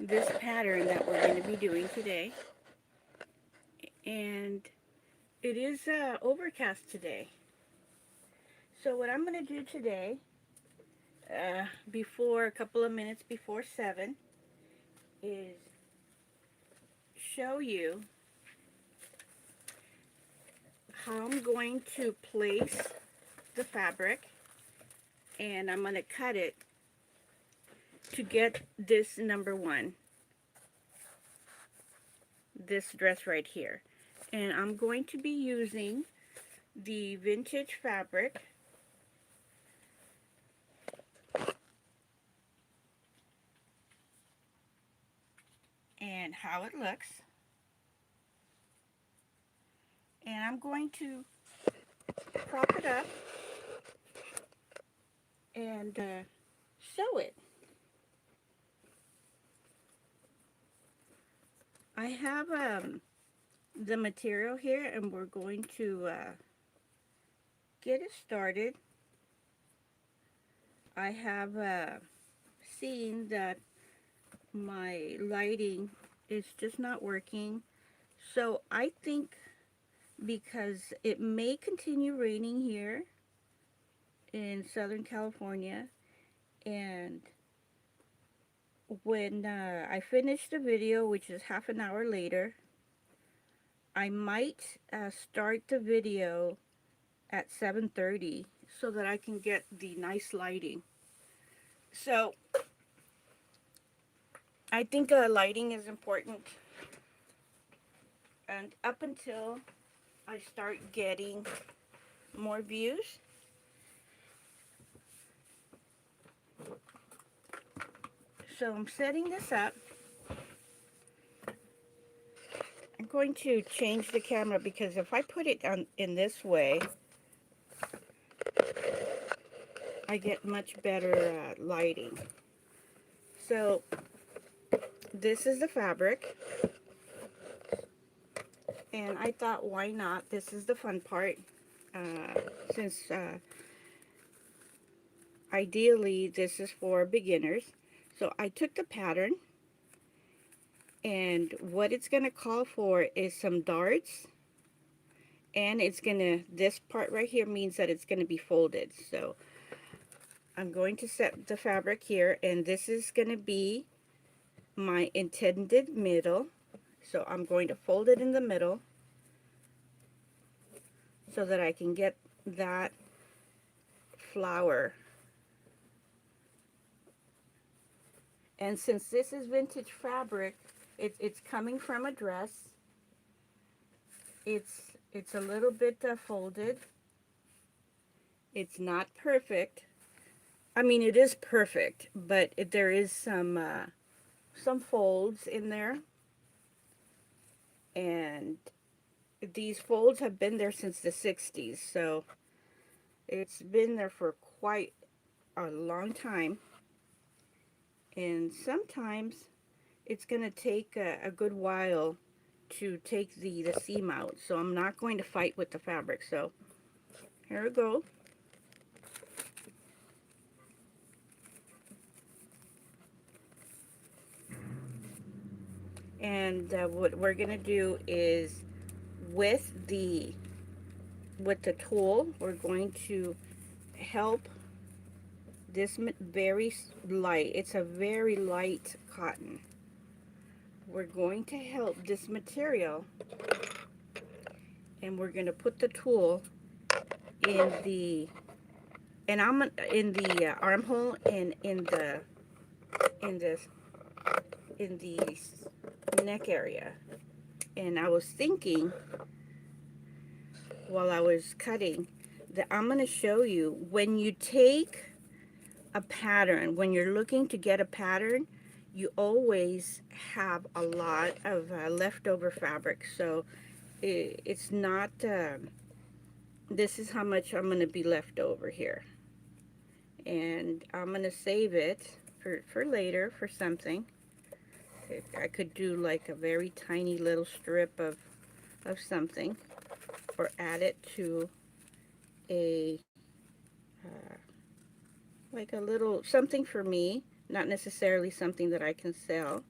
this pattern that we're going to be doing today. And it is overcast today. So what I'm going to do today, before a couple of minutes before 7, is show you how I'm going to place the fabric, and I'm going to cut it to get this number 1, this dress right here. And I'm going to be using the vintage fabric, and how it looks. And I'm going to prop it up and sew it. I have the material here, and we're going to get it started. I have seen that my lighting is just not working, so I think, because it may continue raining here in Southern California, and when I finish the video, which is half an hour later, I might start the video at 7:30 so that I can get the nice lighting. So I think lighting is important, and up until I start getting more views, so I'm setting this up. I'm going to change the camera, because if I put it on in this way, I get much better lighting. So this is the fabric, and I thought, why not? This is the fun part, since ideally this is for beginners. So I took the pattern, and what it's going to call for is some darts, and it's going to, this part right here means that it's going to be folded. So I'm going to set the fabric here, and this is going to be my intended middle. So I'm going to fold it in the middle so that I can get that flower. And since this is vintage fabric, it's coming from a dress. It's a little bit folded. It's not perfect. I mean, it is perfect, but there is some folds in there, and these folds have been there since the 60s, so it's been there for quite a long time. And sometimes it's going to take a good while to take the seam out, so I'm not going to fight with the fabric. So here we go. And what we're going to do is, with the tool, we're going to help this very light. It's a very light cotton. We're going to help this material, and we're going to put the tool in the, and I'm in the armhole, and in this in the neck area. And I was thinking while I was cutting that I'm going to show you, when you take a pattern, when you're looking to get a pattern, you always have a lot of leftover fabric. So it's not, this is how much I'm going to be left over here. And I'm going to save it for later, for something. I could do like a very tiny little strip of something, or add it to a like a little something for me, not necessarily something that I can sell.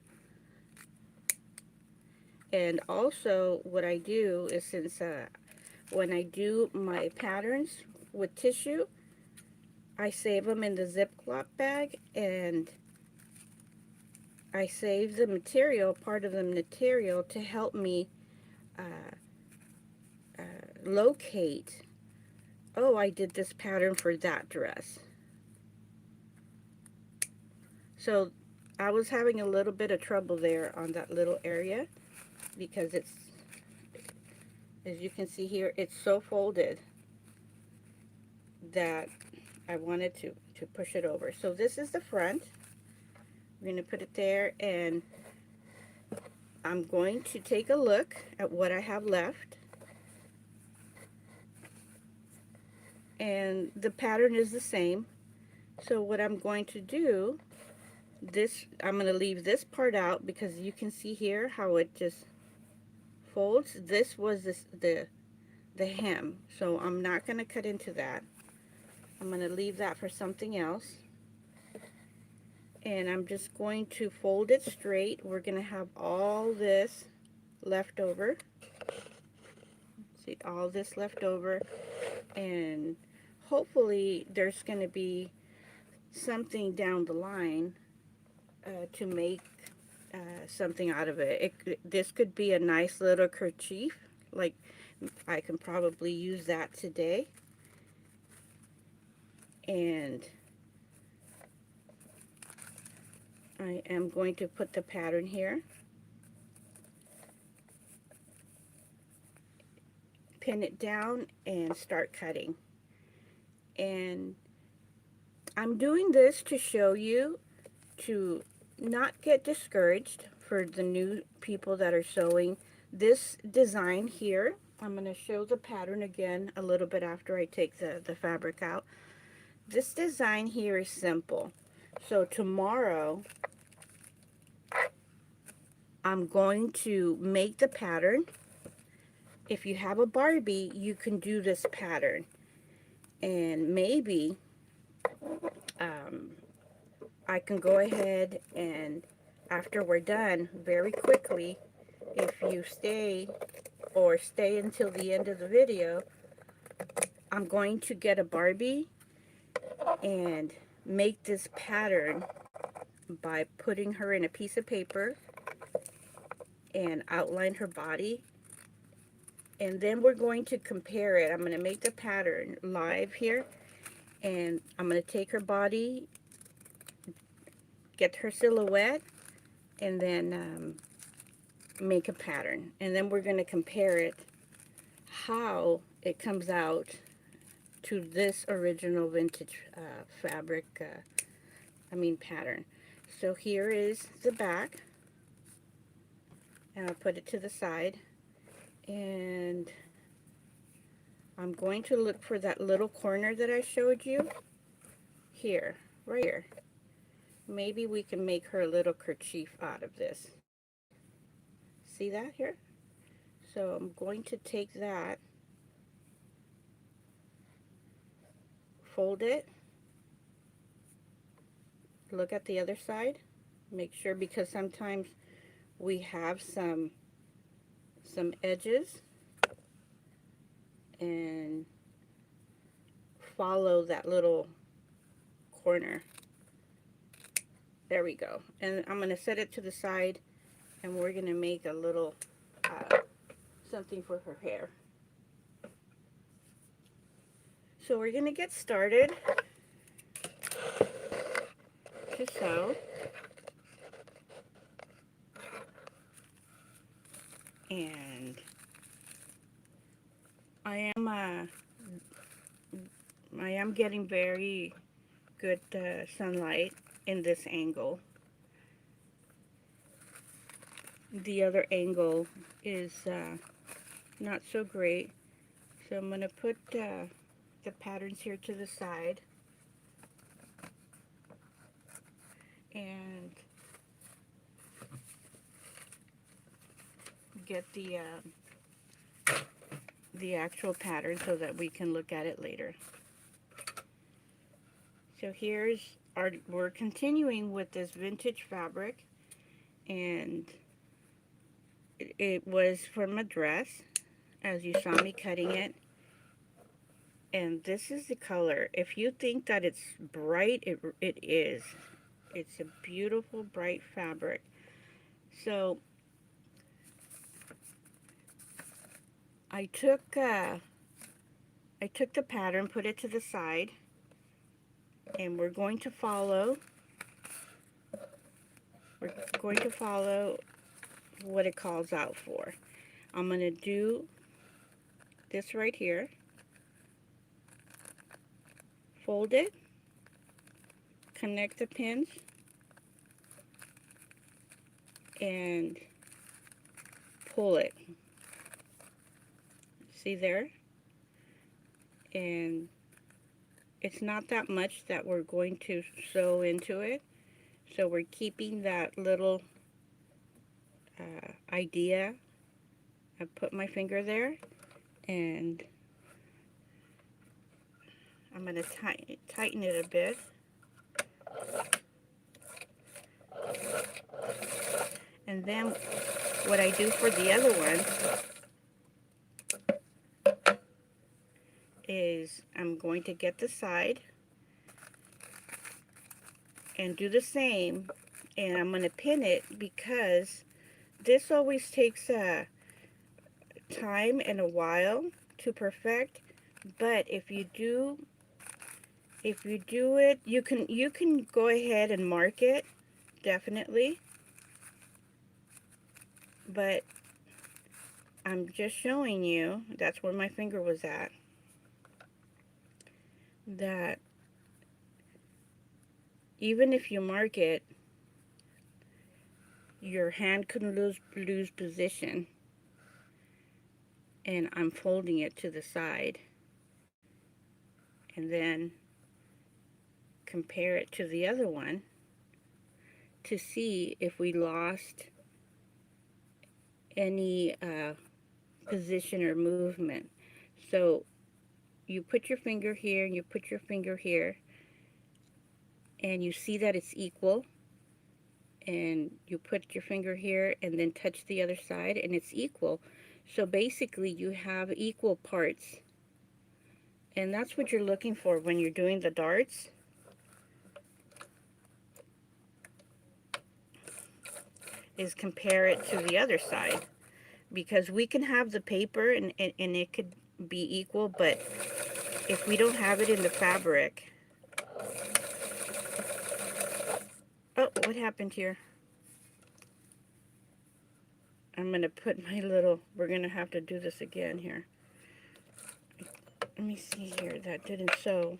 And also what I do is, since when I do my patterns with tissue, I save them in the Ziploc bag, and I save the material, part of the material, to help me uh, locate, oh, I did this pattern for that dress. So I was having a little bit of trouble there on that little area, because it's, as you can see here, it's so folded that I wanted to push it over. So this is the front. I'm going to put it there, and I'm going to take a look at what I have left. And the pattern is the same. So what I'm going to do, I'm going to leave this part out, because you can see here how it just folds. This was the hem, so I'm not going to cut into that. I'm going to leave that for something else. And I'm just going to fold it straight. We're going to have all this left over. See, all this left over, and hopefully there's going to be something down the line to make something out of it. This could be a nice little kerchief. Like, I can probably use that today. And I am going to put the pattern here, pin it down, and start cutting. And I'm doing this to show you to not get discouraged for the new people that are sewing. This design here, I'm going to show the pattern again a little bit after I take the fabric out. This design here is simple. So tomorrow I'm going to make the pattern. If you have a Barbie, you can do this pattern. And maybe I can go ahead and, after we're done, very quickly, if you stay until the end of the video, I'm going to get a Barbie and make this pattern by putting her in a piece of paper and outline her body. And then we're going to compare it. I'm going to make the pattern live here, and I'm going to take her body, get her silhouette, and then make a pattern. And then we're going to compare it, how it comes out to this original vintage fabric, pattern. So here is the back, and I'll put it to the side, and I'm going to look for that little corner that I showed you here, right here. Maybe we can make her a little kerchief out of this. See that here? So I'm going to take that, fold it, look at the other side, make sure, because sometimes we have some edges, and follow that little corner. There we go. And I'm going to set it to the side, and we're going to make a little something for her hair. So we're going to get started to sew. And I am getting very good sunlight in this angle. The other angle is not so great. So I'm going to put the patterns here to the side. And get the actual pattern so that we can look at it later. So we're continuing with this vintage fabric, and It was from a dress, as you saw me cutting it. And this is the color. If you think that it's bright, it is. It's a beautiful, bright fabric. So I took the pattern, put it to the side, and we're going to follow. We're going to follow what it calls out for. I'm going to do this right here. Fold it, connect the pins, and pull it. See there? And it's not that much that we're going to sew into it. So we're keeping that little idea. I put my finger there, and I'm going to tighten it a bit. And then what I do for the other one is I'm going to get the side and do the same, and I'm going to pin it because this always takes time and a while to perfect. But if you do it, you can go ahead and mark it, definitely. But I'm just showing you, that's where my finger was at, that even if you mark it, your hand can lose position. And I'm folding it to the side, and then compare it to the other one to see if we lost any position or movement. So you put your finger here and you put your finger here, and you see that it's equal, and you put your finger here and then touch the other side and it's equal. So basically you have equal parts, and that's what you're looking for when you're doing the darts. Is compare it to the other side, because we can have the paper and it could be equal, but if we don't have it in the fabric. Oh, what happened here? I'm gonna put my little, we're gonna have to do this again here. Let me see here, that didn't sew.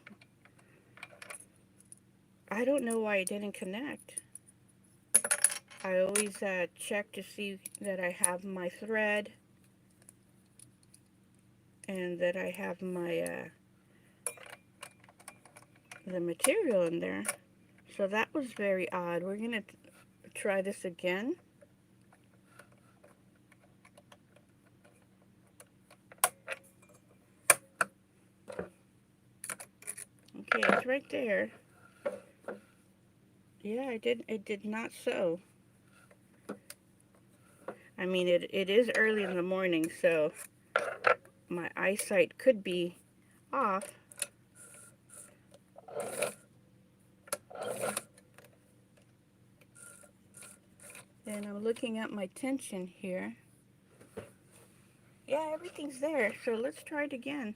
I don't know why it didn't connect. I always check to see that I have my thread and that I have my the material in there. So that was very odd. We're gonna try this again. Okay, it's right there. Yeah, it did not sew. I mean, it is early in the morning, so my eyesight could be off. And I'm looking at my tension here. Yeah, everything's there, so let's try it again.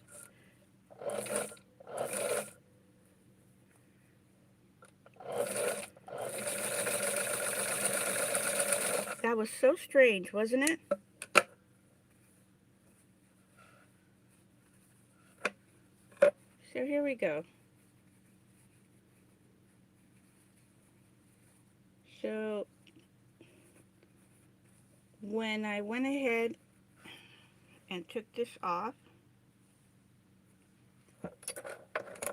That was so strange, wasn't it? So here we go. So when I went ahead and took this off,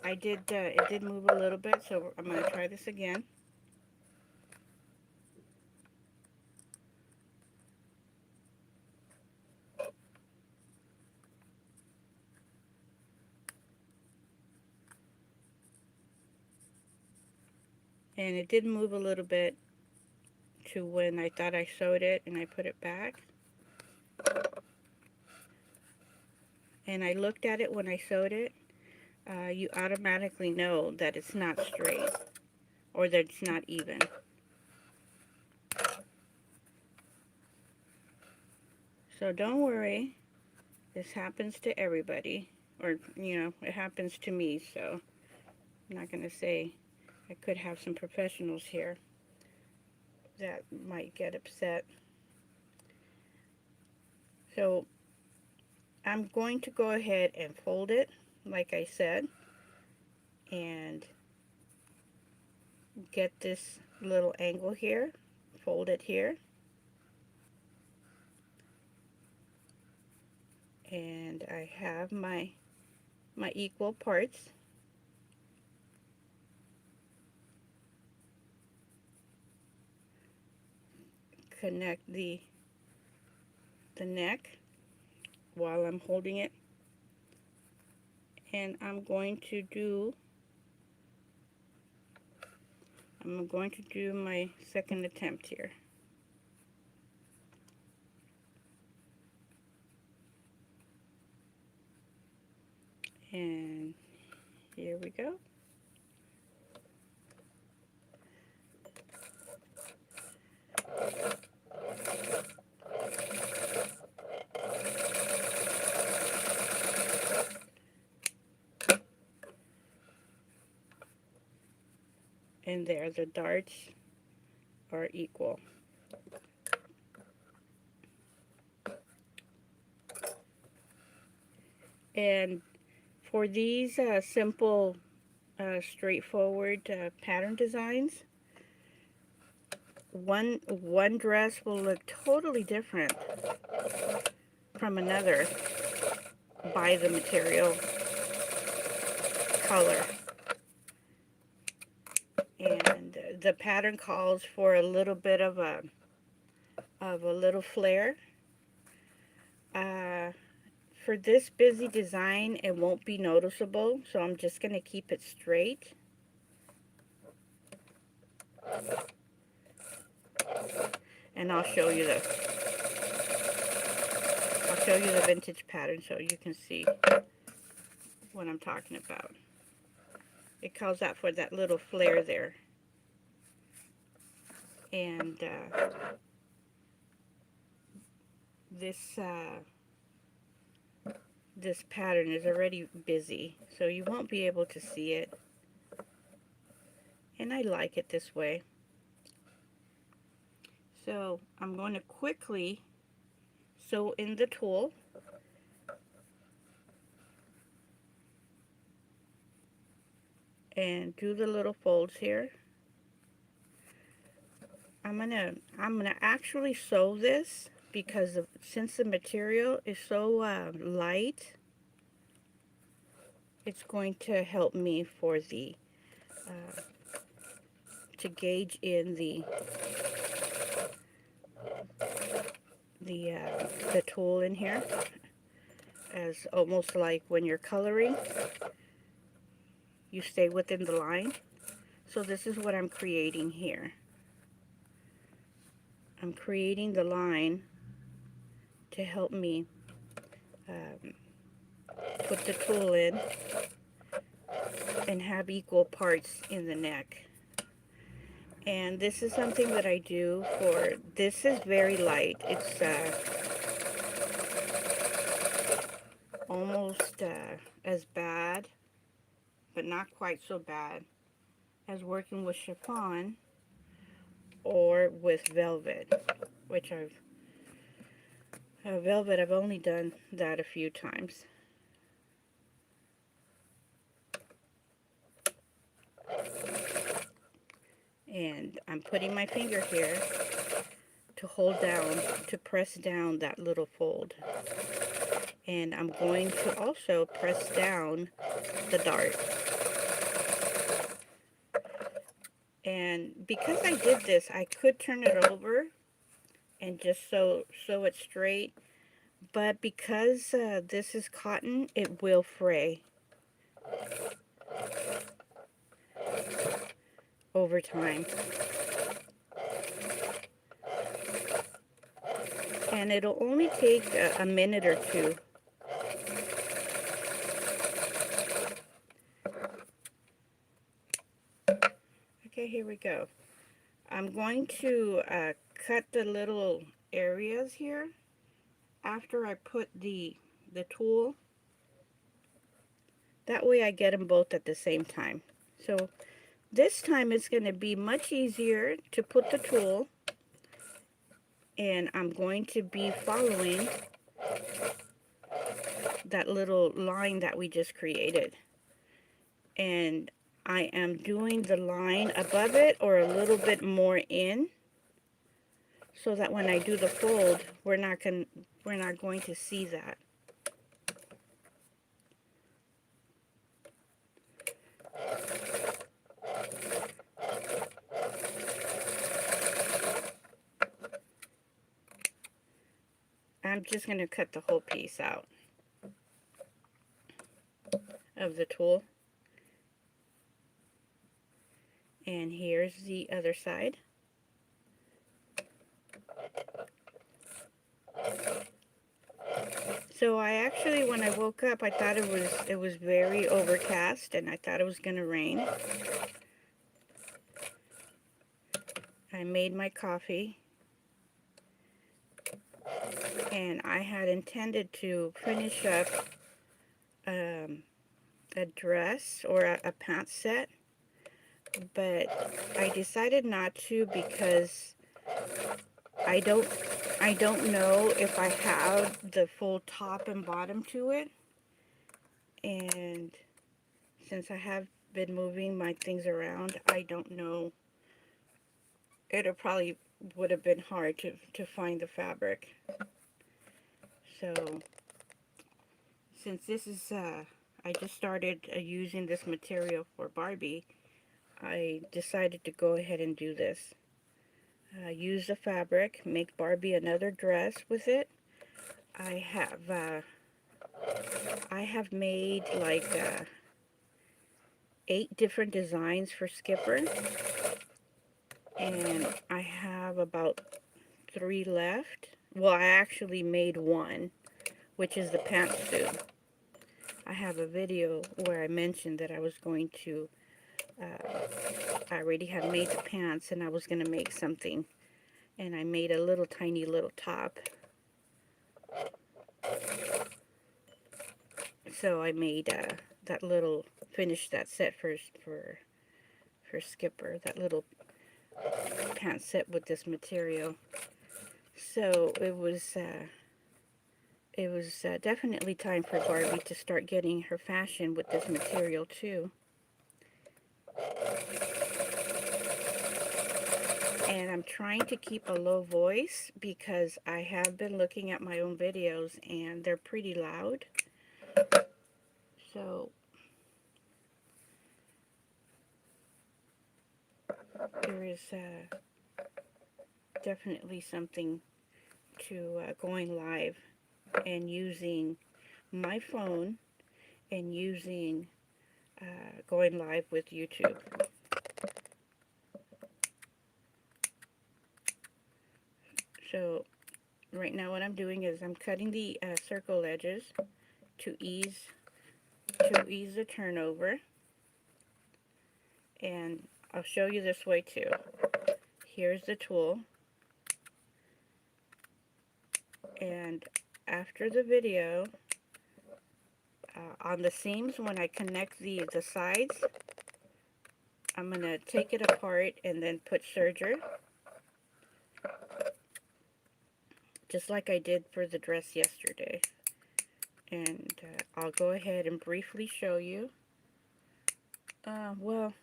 it did move a little bit, so I'm going to try this again. And it did move a little bit to when I thought I sewed it and I put it back. And I looked at it when I sewed it. You automatically know that it's not straight or that it's not even. So don't worry. This happens to everybody. Or, you know, it happens to me. So I'm not going to say I could have some professionals here that might get upset. So I'm going to go ahead and fold it, like I said, and get this little angle here, fold it here, and I have my equal parts. Connect the neck while I'm holding it, and I'm going to do my second attempt here. And here we go. And there, the darts are equal. And for these simple, straightforward pattern designs, one dress will look totally different from another by the material color. And the pattern calls for a little bit of a little flare. For this busy design, it won't be noticeable, so I'm just going to keep it straight. And I'll show you the vintage pattern so you can see what I'm talking about. It calls out for that little flare there. And this pattern is already busy, so you won't be able to see it. And I like it this way. So I'm going to quickly sew in the tulle. And do the little folds here. I'm gonna actually sew this because since the material is so light, it's going to help me for the to gauge in the tulle in here, as almost like when you're coloring, you stay within the line. So this is what I'm creating here. I'm creating the line to help me put the tulle in and have equal parts in the neck. And this is something that I do for, this is very light. It's almost as bad, but not quite so bad, as working with chiffon or with velvet, which velvet, I've only done that a few times. And I'm putting my finger here to hold down, to press down that little fold. And I'm going to also press down the dart. And because I did this, I could turn it over and just sew it straight. But because this is cotton, it will fray over time. and it'll only take a minute or two. Okay, here we go. I'm going to cut the little areas here after I put the tool. That way I get them both at the same time. So this time it's going to be much easier to put the tool, and I'm going to be following that little line that we just created. And I am doing the line above it or a little bit more in, so that when I do the fold, we're not going to see that. I'm just going to cut the whole piece out of the tool. And here's the other side. So I actually, when I woke up, I thought it was very overcast, and I thought it was going to rain. I made my coffee, and I had intended to finish up a dress or a pants set, but I decided not to because I don't know if I have the full top and bottom to it, and since I have been moving my things around, I don't know. It probably would have been hard to find the fabric. So since this is I just started using this material for Barbie, I decided to go ahead and do this. Use the fabric, make Barbie another dress with it. I have made like 8 different designs for Skipper, and I have about 3 left. Well, I actually made 1, which is the pantsuit. I have a video where I mentioned that I was going to, I already had made the pants, and I was going to make something, and I made a little tiny little top. So I made that little, finished that set for Skipper, that little pant set with this material. So it was definitely time for Barbie to start getting her fashion with this material too. And I'm trying to keep a low voice because I have been looking at my own videos and they're pretty loud. So there is definitely something to going live and using my phone and using going live with YouTube. So right now what I'm doing is I'm cutting the circle edges to ease the turnover, and I'll show you this way too. Here's the tool, and after the video, on the seams, when I connect the sides, I'm going to take it apart and then put serger, just like I did for the dress yesterday. And I'll go ahead and briefly show you. Well,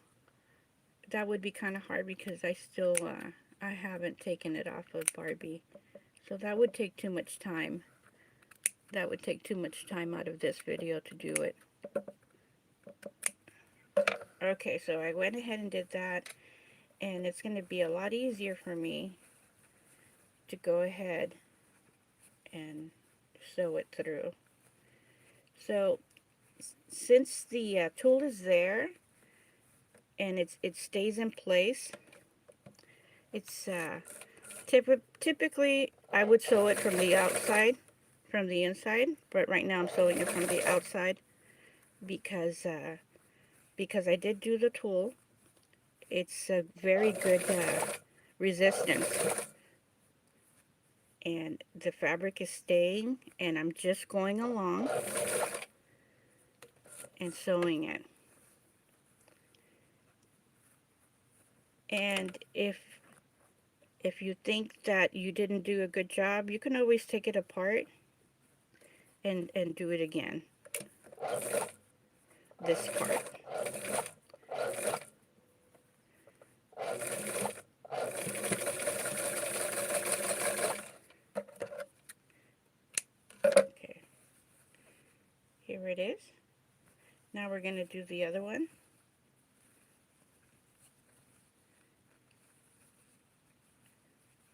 that would be kind of hard because I still, I haven't taken it off of Barbie. So that would take too much time. That would take too much time out of this video to do it. Okay, so I went ahead and did that, and it's going to be a lot easier for me to go ahead and sew it through. So since the tool is there and it stays in place, it's Typically, I would sew it from the outside, from the inside, but right now I'm sewing it from the outside because because I did do the tulle. It's a very good resistance, and the fabric is staying, and I'm just going along and sewing it. And if you think that you didn't do a good job, you can always take it apart and do it again. This part. Okay, here it is. Now we're going to do the other one.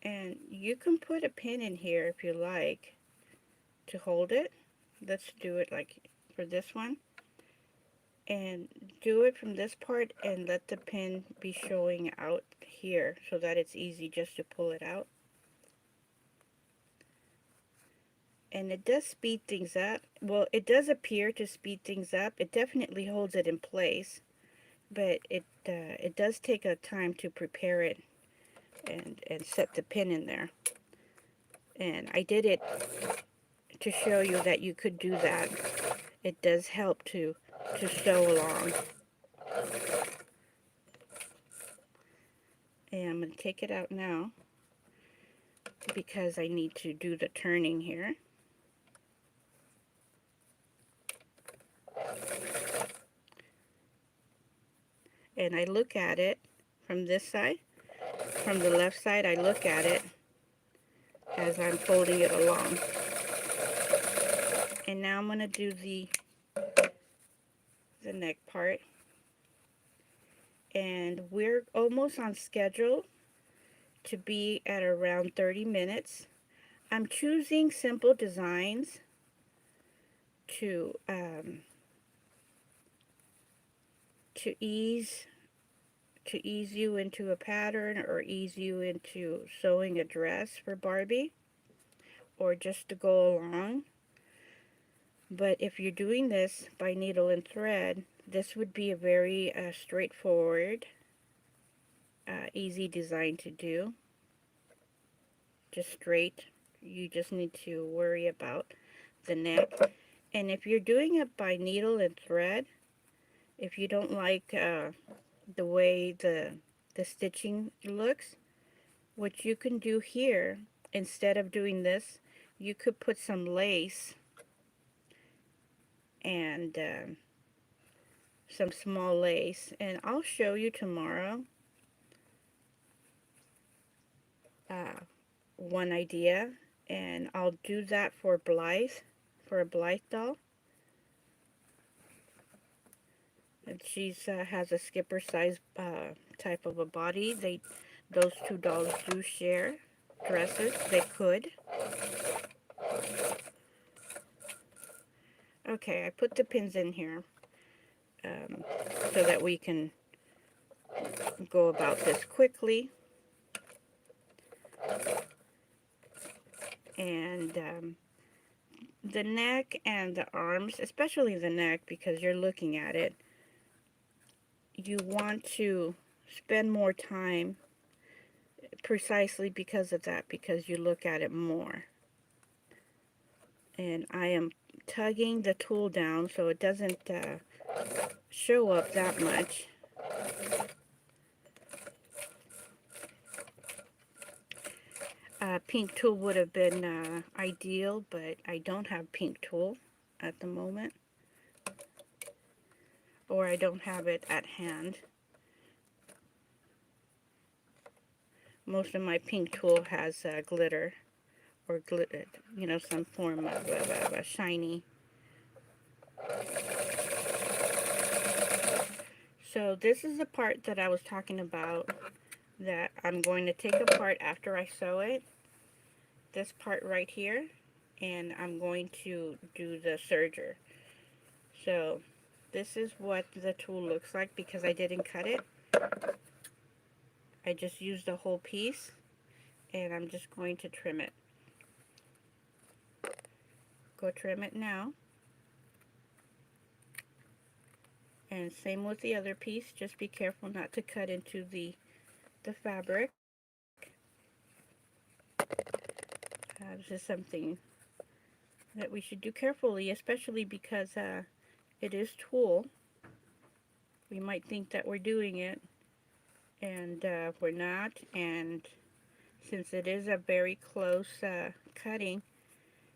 And you can put a pin in here if you like to hold it. Let's do it like for this one. And do it from this part and let the pin be showing out here so that it's easy just to pull it out. And it does speed things up. Well, it does appear to speed things up. It definitely holds it in place, but it does take a time to prepare it and set the pin in there. And I did it to show you that you could do that. It does help to sew along. And I'm going to take it out now because I need to do the turning here. And I look at it from this side. From the left side, I look at it as I'm folding it along. And now I'm going to do the neck part. And we're almost on schedule to be at around 30 minutes. I'm choosing simple designs to ease you into a pattern or ease you into sewing a dress for Barbie, or just to go along. But if you're doing this by needle and thread, this would be a very straightforward, easy design to do. Just straight. You just need to worry about the neck. And if you're doing it by needle and thread, if you don't like the way the stitching looks, what you can do here, instead of doing this, you could put some lace and some small lace, and I'll show you tomorrow one idea, and I'll do that for Blythe, for a Blythe doll. And she's has a skipper size type of a body. Those two dolls do share dresses. They could. Okay, I put the pins in here so that we can go about this quickly. And the neck and the arms, especially the neck, because you're looking at it, you want to spend more time precisely because of that, because you look at it more. And I am tugging the tool down so it doesn't show up that much. Pink tool would have been ideal, but I don't have pink tool at the moment, or I don't have it at hand. Most of my pink tool has glitter, or you know, some form of a shiny. So this is the part that I was talking about that I'm going to take apart after I sew it. This part right here, and I'm going to do the serger. So this is what the tool looks like because I didn't cut it. I just used the whole piece, and I'm just going to trim it. Go trim it now. And same with the other piece, just be careful not to cut into the fabric. This is something that we should do carefully, especially because it is tulle. We might think that we're doing it, and we're not. And since it is a very close cutting,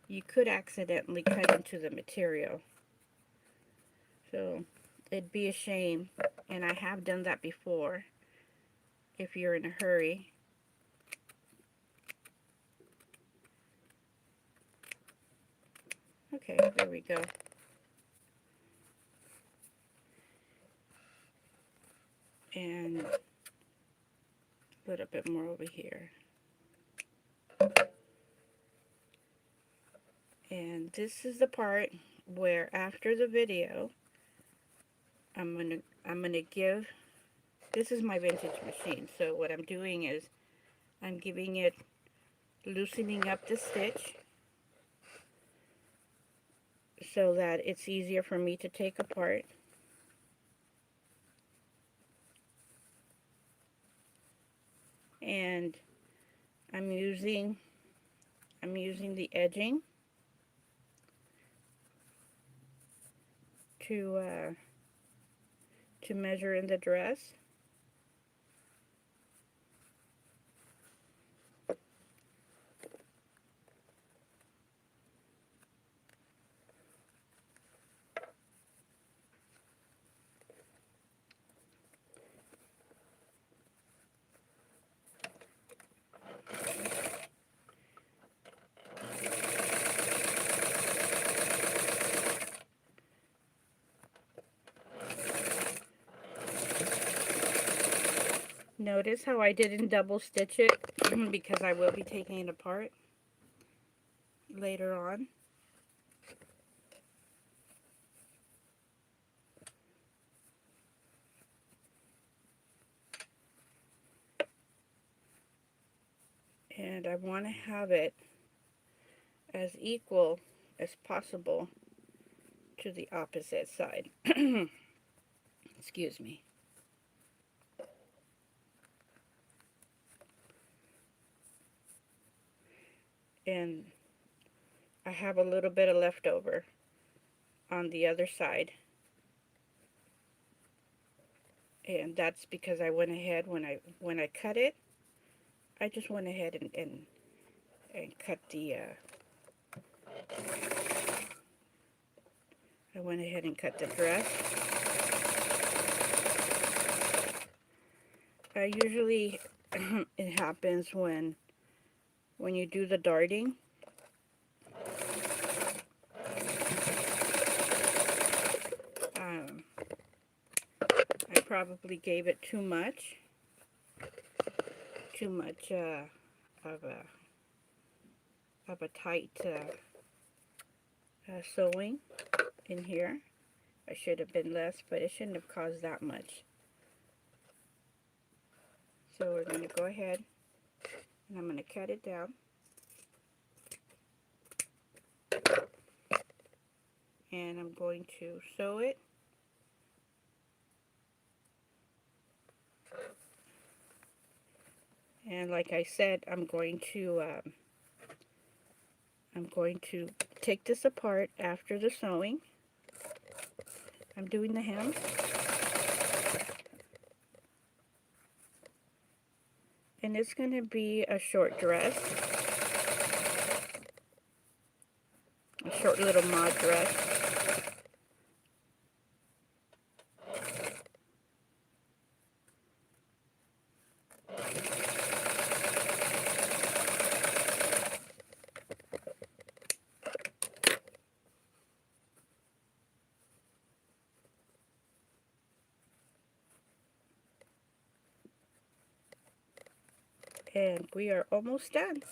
you could accidentally cut into the material. So it'd be a shame, and I have done that before if you're in a hurry. Okay, there we go. And a little bit more over here. And this is the part where after the video, I'm gonna give, this is my vintage machine, so what I'm doing is I'm giving it, loosening up the stitch so that it's easier for me to take apart. And I'm using the edging to measure in the dress. Notice how I didn't double stitch it because I will be taking it apart later on. And I want to have it as equal as possible to the opposite side. Excuse me. And I have a little bit of leftover on the other side. And that's because I went ahead when I cut it, I just went ahead and cut the I went ahead and cut the dress. Usually it happens when you do the darting. I probably gave it too much of a tight sewing in here. I should have been less, but it shouldn't have caused that much. So we're going to go ahead and I'm going to cut it down. And I'm going to sew it. And like I said, I'm going to take this apart after the sewing. I'm doing the hem. And it's going to be a short dress. A short little mod dress. And we are almost done.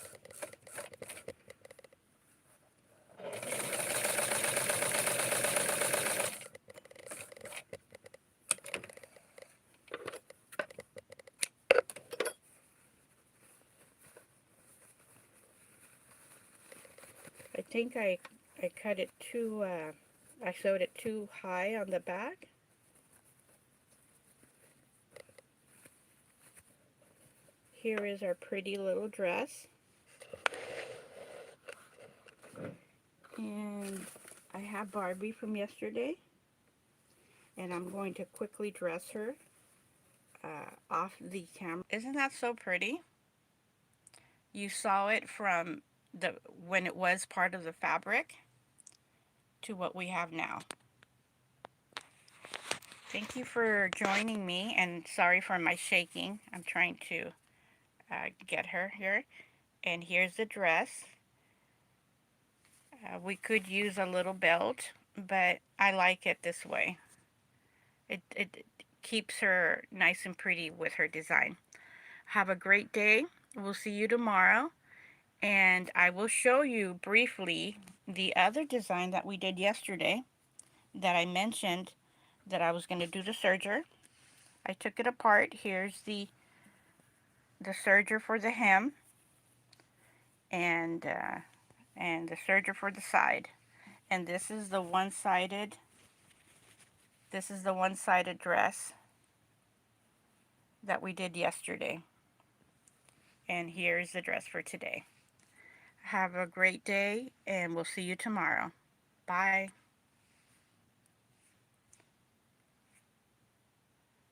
think I cut it too, I sewed it too high on the back. Here is our pretty little dress. And I have Barbie from yesterday. And I'm going to quickly dress her off the camera. Isn't that so pretty? You saw it from the when it was part of the fabric to what we have now. Thank you for joining me, and sorry for my shaking. I'm trying to get her here. And here's the dress. We could use a little belt, but I like it this way. It keeps her nice and pretty with her design. Have a great day. We'll see you tomorrow. And I will show you briefly the other design that we did yesterday that I mentioned that I was going to do the serger. I took it apart. Here's the serger for the hem and the serger for the side. And this is the one-sided dress that we did yesterday. And here's the dress for today. Have a great day, and we'll see you tomorrow. Bye.